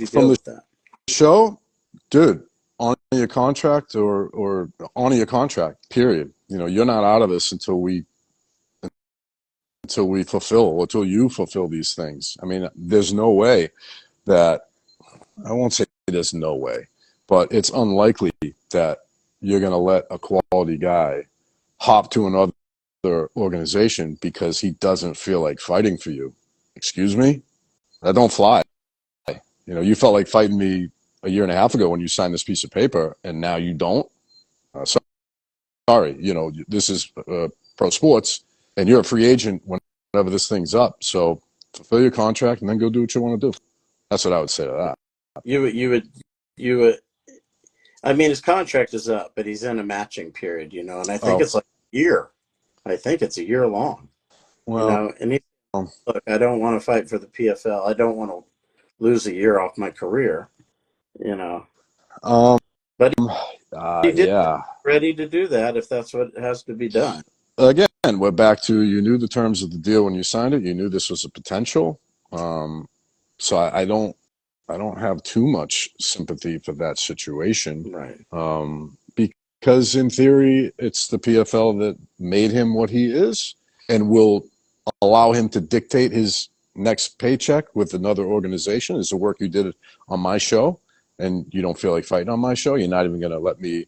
you from deal the with that? show, dude, honor your contract or honor your contract, period. You're not out of this until you fulfill these things. I mean, there's no way that, I won't say there's no way, but it's unlikely that you're going to let a quality guy hop to another organization because he doesn't feel like fighting for you. Excuse me? That don't fly. You felt like fighting me a year and a half ago when you signed this piece of paper, and now you don't. Sorry, this is pro sports, and you're a free agent whenever this thing's up. So fulfill your contract and then go do what you want to do. That's what I would say to that. You would. I mean, his contract is up, but he's in a matching period, and I think Oh, it's like a year. I think it's a year long, well, and look, I don't want to fight for the PFL. I don't want to lose a year off my career, you know. um, But he did yeah. ready to do that if that's what has to be done. Again, we're back to, you knew the terms of the deal when you signed it. You knew this was a potential. So I don't have too much sympathy for that situation. Right. Because in theory, it's the PFL that made him what he is and will allow him to dictate his next paycheck with another organization. Is the work you did on my show, and you don't feel like fighting on my show. You're not even going to let me,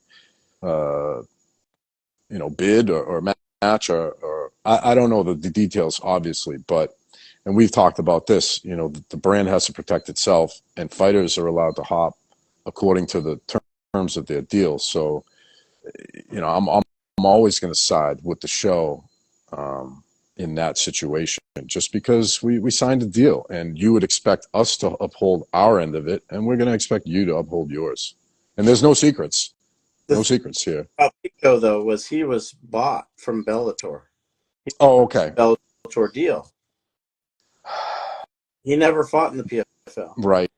bid or match or I don't know the details, obviously, but, and we've talked about this, the brand has to protect itself, and fighters are allowed to hop according to the terms of their deal. So, I'm always going to side with the show in that situation, just because we signed a deal, and you would expect us to uphold our end of it, and we're going to expect you to uphold yours. And there's no secrets. The No thing secrets here. about Pico, though, was he was bought from Bellator. He Oh, okay. Bellator deal. He never fought in the PFL. Right.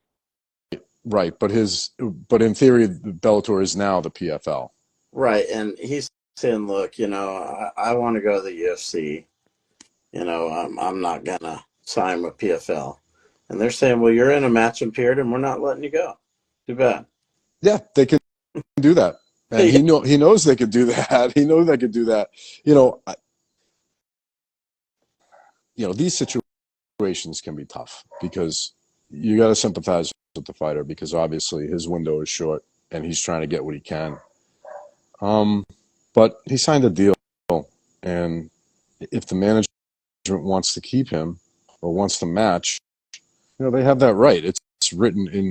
Right. But in theory, Bellator is now the PFL. Right, and he's saying, "Look, I want to go to the UFC. I'm not gonna sign with PFL." And they're saying, "Well, you're in a matching period, and we're not letting you go. Too bad." Yeah, they can do that. And Yeah. he knows they could do that. He knows they could do that. These situations can be tough because you got to sympathize with the fighter, because obviously his window is short and he's trying to get what he can. But he signed a deal, and if the management wants to keep him or wants to match, they have that right. It's written in